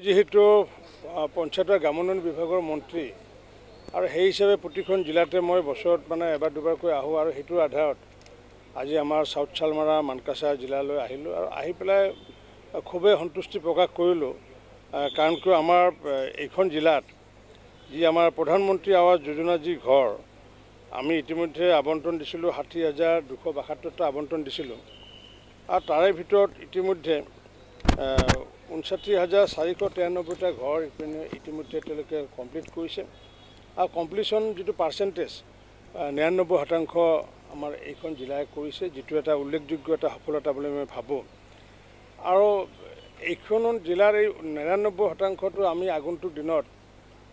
যেহেতু পঞ্চায়ত গ্ৰামোন্নয়ন বিভাগৰ মন্ত্ৰী আৰু সেই হিচাপে প্ৰতিখন জিলাতে মই বছৰত মানে এবাৰ দুবাৰকৈ আহোঁ আৰু সেইটোৰ আধাৰত আজি আমাৰ সাউথ শালমাৰা মানকাছাৰ জিলালৈ আহিলোঁ আৰু আহি পেলাই খুবেই সন্তুষ্টি প্ৰকাশ কৰিলোঁ কাৰণ কিয় আমাৰ এইখন জিলাত যি আমাৰ প্ৰধানমন্ত্ৰী আৱাস যোজনা যি ঘৰ আমি ইতিমধ্যে আবণ্টন দিছিলোঁ 60,272টা আবণ্টন দিছিলোঁ আৰু তাৰে ভিতৰত ইতিমধ্যে 59,493টা ঘৰ ইতিমধ্যে তেওঁলোকে কমপ্লিট কৰিছে আৰু কমপ্লিশ্যন যিটো পাৰ্চেণ্টেজ 99% আমাৰ এইখন জিলাই কৰিছে, যিটো এটা উল্লেখযোগ্য এটা সফলতা বুলি মই ভাবোঁ। আৰু এইখন জিলাৰ এই 99%টো আমি আগন্তুক দিনত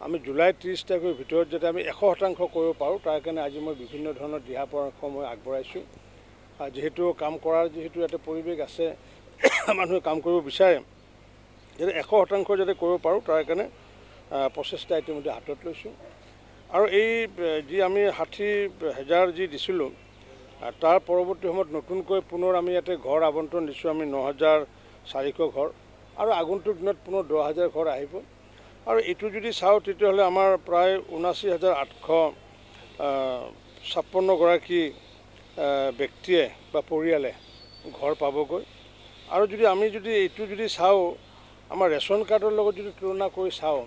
আমি জুলাই 30 তাৰিখৰ ভিতৰত যাতে আমি 100% কৰিব পাৰোঁ, তাৰ কাৰণে আজি মই বিভিন্ন ধৰণৰ দিহা পৰামৰ্শ মই আগবঢ়াইছোঁ। যিহেতু কাম কৰাৰ যিহেতু এটা পৰিৱেশ আছে, মানুহে কাম কৰিব বিচাৰে, যাতে 100% যাতে কৰিব পাৰোঁ তাৰ কাৰণে প্ৰচেষ্টা ইতিমধ্যে হাতত লৈছোঁ। আৰু এই যি আমি 60,000 যি দিছিলোঁ তাৰ পৰৱৰ্তী সময়ত নতুনকৈ পুনৰ আমি ইয়াতে ঘৰ আবণ্টন দিছোঁ আমি 9,400 ঘৰ আৰু আগন্তুক দিনত পুনৰ 10,000 ঘৰ আহিব। আৰু এইটো যদি চাওঁ তেতিয়াহ'লে আমাৰ প্ৰায় 79,856 গৰাকী ব্যক্তিয়ে বা পৰিয়ালে ঘৰ পাবগৈ। আৰু যদি আমি এইটো যদি চাওঁ আমাৰ ৰেচন কাৰ্ডৰ লগত যদি তুলনা কৰি চাওঁ,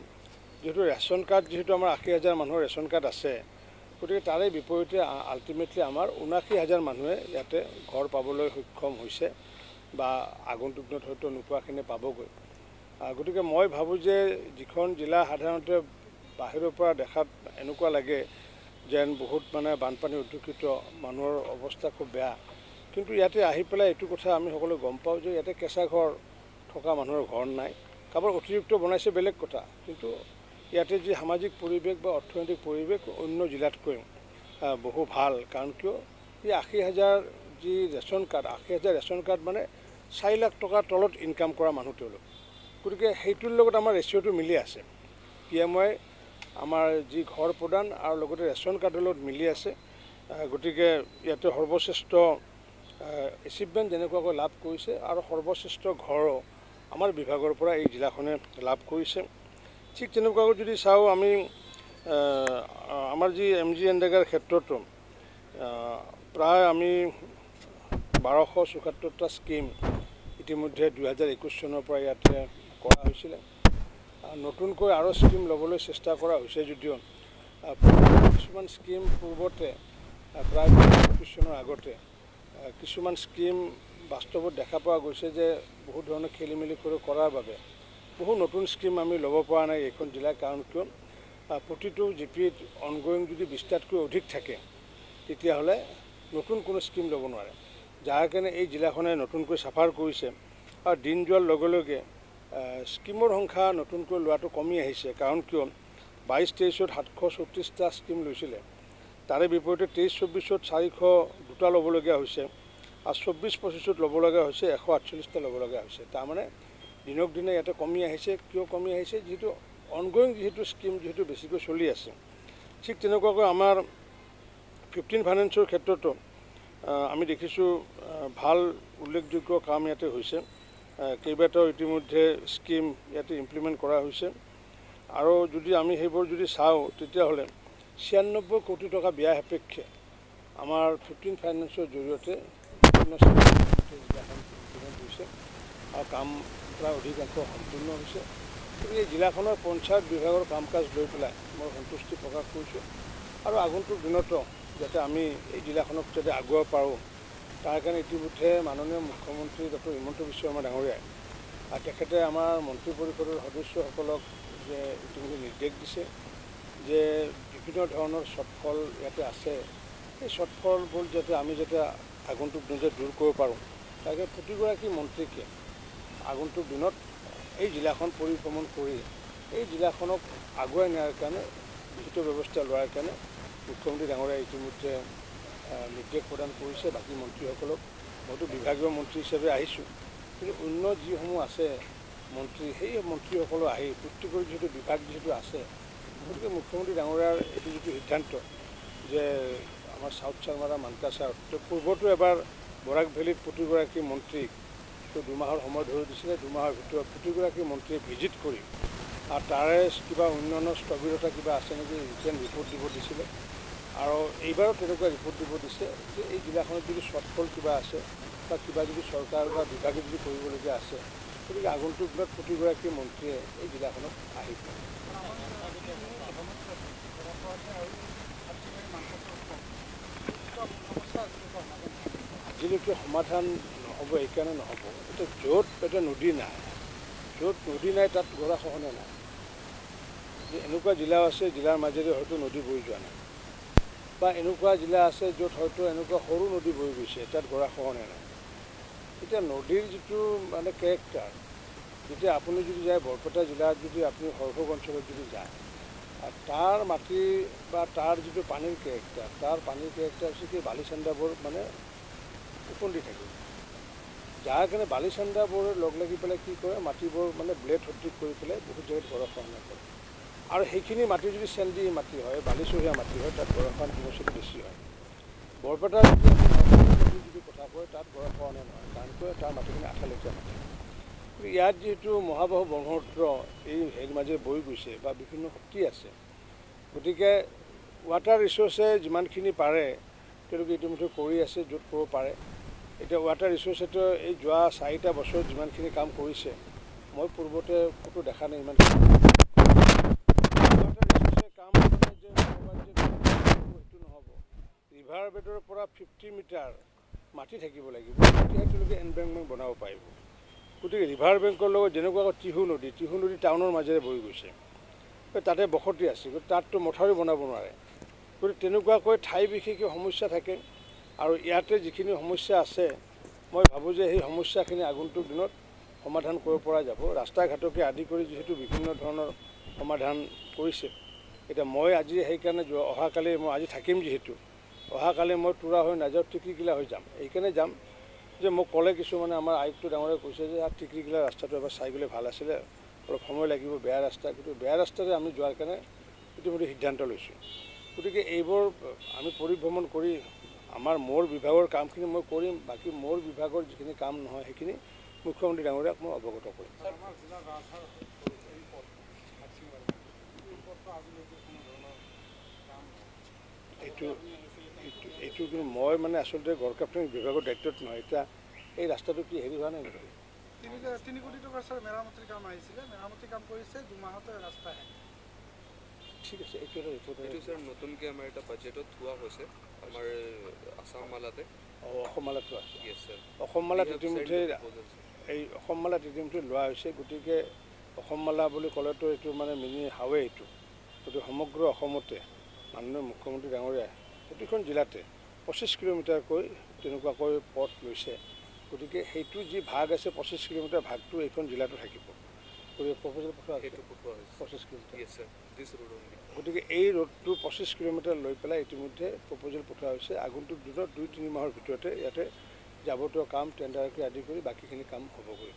যিহেতু ৰেচন কাৰ্ড যিহেতু আমাৰ 80,000 মানুহৰ ৰেচন কাৰ্ড আছে, গতিকে তাৰে বিপৰীতে আল্টিমেটলি আমাৰ 79,000 মানুহে ইয়াতে ঘৰ পাবলৈ সক্ষম হৈছে বা আগন্তুক দিনত হয়তো নোপোৱাখিনি পাবগৈ। গতিকে মই ভাবোঁ যে যিখন জিলা সাধাৰণতে বাহিৰৰ পৰা দেখাত এনেকুৱা লাগে যেন বহুত মানে বানপানী অধ্যুষিত, মানুহৰ অৱস্থা খুব বেয়া, কিন্তু ইয়াতে আহি পেলাই এইটো কথা আমি সকলোৱে গম পাওঁ যে ইয়াতে কেঁচা ঘৰ থকা মানুহৰ ঘৰ নাই। কাৰোবাৰ অতিৰিক্ত বনাইছে বেলেগ কথা, কিন্তু ইয়াতে যি সামাজিক পৰিৱেশ বা অৰ্থনৈতিক পৰিৱেশ অন্য জিলাতকৈ বহু ভাল। কাৰণ কিয় এই 80,000 যি ৰেচন কাৰ্ড, 80,000 ৰেচন কাৰ্ড মানে 4 লাখ টকাৰ তলত ইনকাম কৰা মানুহ তেওঁলোক। গতিকে সেইটোৰ লগত আমাৰ ৰেচিঅ'টো মিলি আছে। PMY আমাৰ যি ঘৰ প্ৰদান আৰু লগতে ৰেচন কাৰ্ডৰ লগত মিলি আছে। গতিকে ইয়াতে সৰ্বশ্ৰেষ্ঠ এচিভমেণ্ট যেনেকুৱাকৈ লাভ কৰিছে আৰু সৰ্বশ্ৰেষ্ঠ ঘৰো আমাৰ বিভাগৰ পৰা এই জিলাখনে লাভ কৰিছে। ঠিক তেনেকুৱাকৈ যদি চাওঁ আমি আমাৰ যি MGNREGAৰ ক্ষেত্ৰতো প্ৰায় আমি 1274টা স্কিম ইতিমধ্যে 2021 চনৰ পৰা ইয়াতে কৰা হৈছিলে। নতুনকৈ আৰু স্কিম ল'বলৈ চেষ্টা কৰা হৈছে যদিও কিছুমান স্কিম পূৰ্বতে প্ৰায় 20 চনৰ আগতে কিছুমান স্কিম বাস্তৱত দেখা পোৱা গৈছে যে বহু ধৰণৰ খেলি মেলি কৰাৰ বাবে বহু নতুন স্কিম আমি ল'ব পৰা নাই এইখন জিলাৰ। কাৰণ কিয় প্ৰতিটো জিপিত অনগয়িং যদি 20টাতকৈ অধিক থাকে তেতিয়াহ'লে নতুন কোনো স্কিম ল'ব নোৱাৰে, যাৰ কাৰণে এই জিলাখনে নতুনকৈ চাফাৰ কৰিছে। আৰু দিন যোৱাৰ লগে লগে স্কিমৰ সংখ্যা নতুনকৈ লোৱাটো কমি আহিছে। কাৰণ কিয় 22-23ত 734টা স্কিম লৈছিলে, তাৰে বিপৰীতে 23-24ত 402টা ল'বলগীয়া হৈছে আৰু 24-25ত ল'ব লগা হৈছে 148টা ল'ব লগা হৈছে। তাৰমানে দিনক দিনে ইয়াতে কমি আহিছে। কিয় কমি আহিছে? যিহেতু অনগয়িং যিহেতু স্কিম যিহেতু বেছিকৈ চলি আছে। ঠিক তেনেকুৱাকৈ আমাৰ 15 ফাইনেন্সৰ ক্ষেত্ৰতো আমি দেখিছোঁ ভাল উল্লেখযোগ্য কাম ইয়াতে হৈছে। কেইবাটাও ইতিমধ্যে স্কিম ইয়াতে ইমপ্লিমেণ্ট কৰা হৈছে। আৰু যদি আমি সেইবোৰ যদি চাওঁ তেতিয়াহ'লে 96 কোটি টকা ব্যয় সাপেক্ষে আমাৰ 15 ফাইনেন্সৰ জৰিয়তে বিভিন্ন ইমপ্লিমেণ্ট হৈছে আৰু কাম প্ৰায় অধিকাংশ সম্পূৰ্ণ হৈছে। গতিকে এই জিলাখনৰ পঞ্চায়ত বিভাগৰ কাম কাজ লৈ পেলাই মই সন্তুষ্টি প্ৰকাশ কৰিছোঁ আৰু আগন্তুক দিনতো যাতে আমি এই জিলাখনক যাতে আগুৱাব পাৰোঁ তাৰ কাৰণে ইতিমধ্যে মাননীয় মুখ্যমন্ত্ৰী ডক্টৰ হিমন্ত বিশ্ব শৰ্মা ডাঙৰীয়াই তেখেতে আমাৰ মন্ত্ৰী পৰিষদৰ সদস্যসকলক যে ইতিমধ্যে নিৰ্দেশ দিছে যে বিভিন্ন ধৰণৰ শ্বৰ্টফল ইয়াতে আছে, এই শ্বৰ্টফলবোৰ যাতে আমি যাতে আগন্তুক দিনত দূৰ কৰিব পাৰোঁ, তাকে প্ৰতিগৰাকী মন্ত্ৰীকে আগন্তুক দিনত এই জিলাখন পৰিভ্ৰমণ কৰি এই জিলাখনক আগুৱাই নিয়াৰ কাৰণে বিহিত ব্যৱস্থা লোৱাৰ কাৰণে মুখ্যমন্ত্ৰী ডাঙৰীয়াই ইতিমধ্যে নিৰ্দেশ প্ৰদান কৰিছে বাকী মন্ত্ৰীসকলক। মইতো বিভাগীয় মন্ত্ৰী হিচাপে আহিছোঁ, কিন্তু অন্য যিসমূহ আছে মন্ত্ৰী, সেই মন্ত্ৰীসকলো আহি প্ৰত্যেকৰ যিহেতু বিভাগ যিহেতু আছে, গতিকে মুখ্যমন্ত্ৰী ডাঙৰীয়াৰ এইটো যিটো সিদ্ধান্ত যে আমাৰ সাউথ শালমাৰা মানকাছাৰ পূৰ্বতো এবাৰ বৰাক ভেলীত প্ৰতিগৰাকী মন্ত্ৰীক তো 2 মাহৰ সময় ধৰি দিছিলে। 2 মাহৰ ভিতৰত প্ৰতিগৰাকী মন্ত্ৰীয়ে ভিজিট কৰি আৰু তাৰে কিবা অন্যান্য স্থবিৰতা কিবা আছে নেকি ৰিটেন ৰিপৰ্ট দিব দিছিলে। আৰু এইবাৰো তেনেকুৱা ৰিপৰ্ট দিব দিছে যে এই জিলাখনত যদি শ্বৰ্টফল কিবা আছে বা কিবা যদি চৰকাৰ বা বিভাগে যদি কৰিবলগীয়া আছে, গতিকে আগন্তুক দিনত প্ৰতিগৰাকী মন্ত্ৰীয়ে এই জিলাখনত আহিব। আজিলৈকে সমাধান নহ'ব, এইকাৰণে নহ'ব এতিয়া য'ত এটা নদী নাই, য'ত নদী নাই তাত গৰাখহনীয়া নাই। এনেকুৱা জিলাও আছে জিলাৰ মাজেৰে হয়তো নদী বৈ যোৱা নাই, বা এনেকুৱা জিলা আছে য'ত হয়তো এনেকুৱা সৰু নদী বৈ গৈছে তাত গৰাখহনীয়া নাই। এতিয়া নদীৰ যিটো মানে কেৰেক্টাৰ, যেতিয়া আপুনি যদি যায় বৰপেটা জিলাত যদি আপুনি সৰভোগ অঞ্চলত যদি যায়, তাৰ মাটি বা তাৰ যিটো পানীৰ কেৰেক্টাৰ, তাৰ পানীৰ কেৰেক্টাৰ হৈছে কি বালিচাণ্ডাবোৰ মানে উপন্দি থাকে, যাৰ কাৰণে বালিচাণ্ডাবোৰ লগ লাগি পেলাই কি কৰে মাটিবোৰ মানে ব্লেড সদৃশ কৰি পেলাই বহুত জেগাত গৰাখহনীয়া কৰে। আৰু সেইখিনি মাটি যদি চেন্দি মাটি হয়, বালিচহীয়া মাটি হয়, তাত গৰাখহনীয়া সমস্যাটো বেছি হয়। বৰপেটাৰ যদি নদীৰ যদি কথা কয় তাত গৰাখহনীয়া নহয়, কাৰণ কিয় তাৰ মাটিখিনি আঠালেখীয়া মাটি। কিন্তু ইয়াত যিহেতু মহাবাহু ব্ৰহ্মপুত্ৰ এই হেৰিৰ মাজে বৈ গৈছে বা বিভিন্ন শক্তি আছে, গতিকে ৱাটাৰ ৰিচোৰ্চে যিমানখিনি পাৰে তেওঁলোকে ইতিমধ্যে কৰি আছে য'ত কৰিব পাৰে। এতিয়া ৱাটাৰ ৰিচোৰ্চেতো এই যোৱা 4টা বছৰত যিমানখিনি কাম কৰিছে, মই পূৰ্বতে ক'তো দেখা নাই ইমানখিনি। ৱাটাৰ ৰিচোৰ্চে কাম কৰিলে যে সেইটো নহ'ব, ৰিভাৰ বেডৰ পৰা 50 মিটাৰ মাটি থাকিব লাগিব, তেতিয়াহে তেওঁলোকে এনবেংকমেণ্ট বনাব পাৰিব। গতিকে ৰিভাৰ বেংকৰ লগত যেনেকুৱা টিহু নদী টাউনৰ মাজেৰে বৈ গৈছে, তাতে বসতি আছে, গতিকে তাততো মথাউৰি বনাব নোৱাৰে। গতিকে তেনেকুৱাকৈ ঠাই বিশেষে সমস্যা থাকে। আৰু ইয়াতে যিখিনি সমস্যা আছে, মই ভাবোঁ যে সেই সমস্যাখিনি আগন্তুক দিনত সমাধান কৰিব পৰা যাব। ৰাস্তা ঘাটকে আদি কৰি যিহেতু বিভিন্ন ধৰণৰ সমাধান কৰিছে। এতিয়া মই আজি সেইকাৰণে অহাকালি মই আজি থাকিম যিহেতু, অহাকালি মই তোৰা হৈ নাযাওঁ, টিকৰিকিলা হৈ যাম। এইকাৰণে যাম যে মোক ক'লে কিছুমানে আমাৰ আয়ুক্ত ডাঙৰে কৈছে যে টিকৰিকিলা ৰাস্তাটো এবাৰ চাই গ'লে ভাল আছিলে, অলপ সময় লাগিব, বেয়া ৰাস্তা। কিন্তু বেয়া ৰাস্তাৰে আমি যোৱাৰ কাৰণে ইতিমধ্যে সিদ্ধান্ত লৈছোঁ। গতিকে এইবোৰ আমি পৰিভ্ৰমণ কৰি মোৰ বিভাগৰ কামখিনি মই কৰিম, বাকী মোৰ বিভাগৰ যিখিনি কাম নহয় সেইখিনি মুখ্যমন্ত্ৰী ডাঙৰীয়াক মই অৱগত কৰিম। এইটো কিন্তু মই মানে আচলতে গড়কাপ্তানি বিভাগৰ দায়িত্বত নহয়। এতিয়া এই ৰাস্তাটো কি হেৰি হোৱা নাই নেকি? 3 কোটি টকাৰ ছাৰ মেৰামতিৰ কাম আহিছিলে, মেৰামতি কাম কৰিছে, 2 মাহতে ৰাস্তা শেষ। ঠিক আছে, এইটো এটা ৰিপৰ্ট। এইটো ছাৰ নতুনকৈ আমাৰ এটা বাজেটত থোৱা হৈছে আমাৰ আসাম মালাতে। অসম মালাতো আছে। য়েছ ছাৰ। অসম মালাত ইতিমধ্যে লোৱা হৈছে। গতিকে অসম মালা বুলি ক'লেতো এইটো মানে মিনি হাৱে এইটো। গতিকে সমগ্ৰ অসমতে মাননীয় মুখ্যমন্ত্ৰী ডাঙৰীয়াই প্ৰতিখন জিলাতে 25 কিলোমিটাৰকৈ তেনেকুৱাকৈ পথ লৈছে। গতিকে সেইটো যি ভাগ আছে 25 কিলোমিটাৰ ভাগটো এইখন জিলাতো থাকিব। গতিকে প্ৰপ'জেল পঠোৱা হৈছে 25 কিলোমিটাৰ। গতিকে এই ৰোডটো 25 কিলোমিটাৰ লৈ পেলাই ইতিমধ্যে প্ৰপ'জেল পঠোৱা হৈছে। আগন্তুক দিনত 2-3 মাহৰ ভিতৰতে ইয়াতে যাৱতীয় কাম টেণ্ডাৰকে আদি কৰি বাকীখিনি কাম হ'বগৈ।